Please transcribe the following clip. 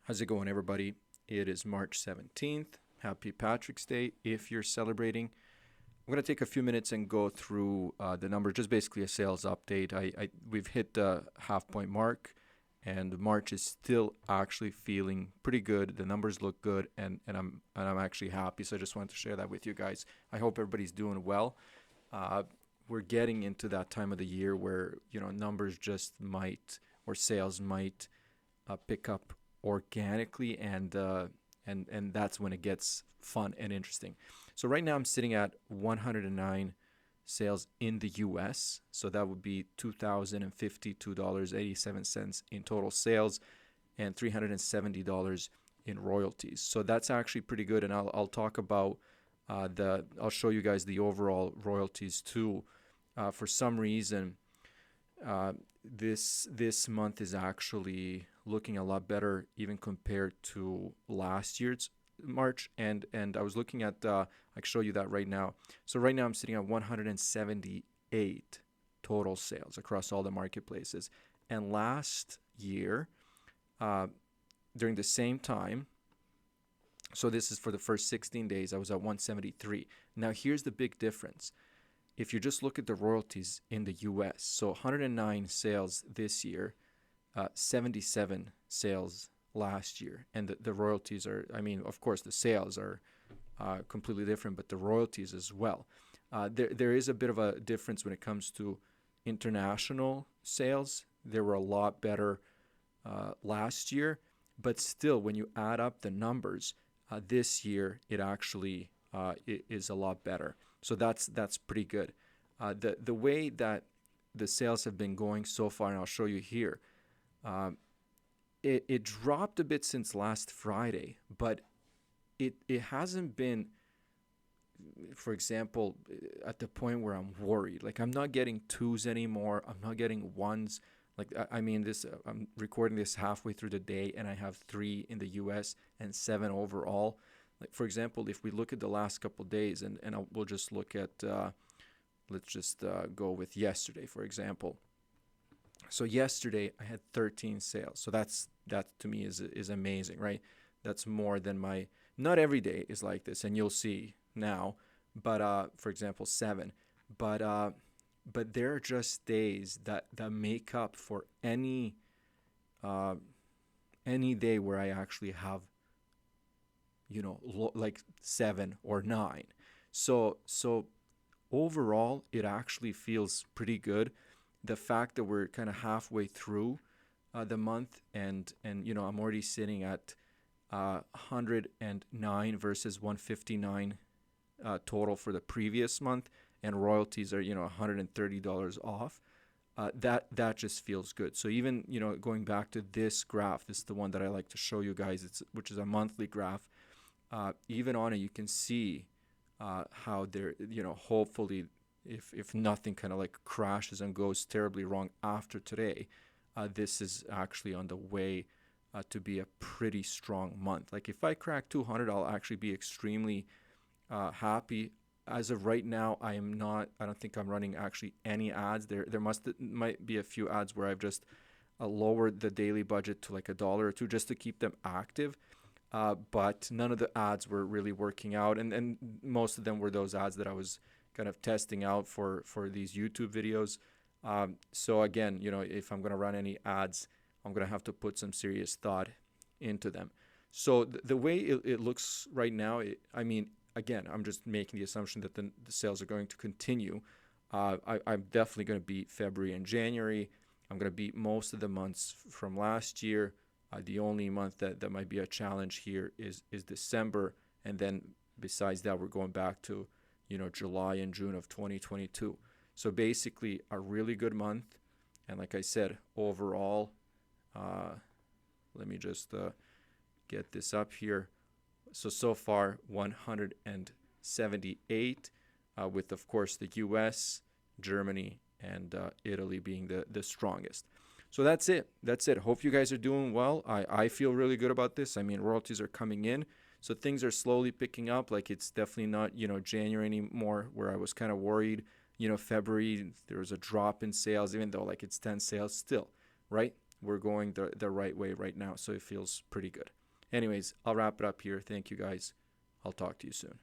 How's it going, everybody? It is March 17th. Happy Patrick's Day if you're celebrating. I'm going to take a few minutes and go through the numbers, just basically a sales update. We've hit the half point mark, and March is still actually feeling pretty good. The numbers look good, and I'm actually happy. So I just wanted to share that with you guys. I hope everybody's doing well. We're getting into that time of the year where numbers just might, or sales might pick up organically, and that's when it gets fun and interesting. So right now I'm sitting at 109 sales in the US. So that would be $2,052.87 in total sales and $370 in royalties. So that's actually pretty good, and I'll talk about I'll show you guys the overall royalties too. For some reason, this month is actually looking a lot better even compared to last year's March, and I was looking at I can show you that right now. So right now I'm sitting at 178 total sales across all the marketplaces, and last year during the same time, so this is for the first 16 days, I was at 173. Now here's the big difference. If you just look at the royalties in the US, so 109 sales this year, 77 sales last year. And the royalties are, of course, the sales are completely different, but the royalties as well. There is a bit of a difference when it comes to international sales. They were a lot better last year, but still, when you add up the numbers, this year it actually is a lot better. So that's pretty good. The way that the sales have been going so far, and I'll show you here, it dropped a bit since last Friday, but it hasn't been, for example, at the point where I'm worried. Like, I'm not getting twos anymore. I'm not getting ones. Like, I'm recording this halfway through the day, and I have 3 in the US and 7 overall. Like, for example, if we look at the last couple of days, and we'll just look at, let's just go with yesterday, for example. So yesterday I had 13 sales. So that to me is amazing, right? That's more than not every day is like this, and you'll see now. But for example, 7. But there are just days that make up for any day where I actually have like 7 or 9. So overall, it actually feels pretty good. The fact that we're kind of halfway through the month, and I'm already sitting at 109 versus 159 total for the previous month, and royalties are $130 off. That just feels good. So even going back to this graph, this is the one that I like to show you guys, which is a monthly graph. Even on it, you can see how there, hopefully, if nothing kind of like crashes and goes terribly wrong after today, this is actually on the way to be a pretty strong month. Like, if I crack 200, I'll actually be extremely happy. As of right now, I don't think I'm running actually any ads. There might be a few ads where I've just lowered the daily budget to like $1 or $2 just to keep them active. But none of the ads were really working out, and most of them were those ads that I was kind of testing out for these YouTube videos. So again, if I'm going to run any ads, I'm going to have to put some serious thought into them. So the way it looks right now, again, I'm just making the assumption that the sales are going to continue. I'm definitely going to beat February and January. I'm going to beat most of the months from last year. The only month that might be a challenge here is December, and then besides that, we're going back to July and June of 2022. So basically, a really good month, and like I said, overall, let me just get this up here. So far 178, with of course the U.S., Germany, and Italy being the strongest. So that's it. Hope you guys are doing well. I feel really good about this. Royalties are coming in, so things are slowly picking up. Like, it's definitely not January anymore where I was kind of worried. February there was a drop in sales, even though like it's 10 sales still, right? we're going the right way right now. So it feels pretty good. Anyways, I'll wrap it up here. Thank you guys. I'll talk to you soon.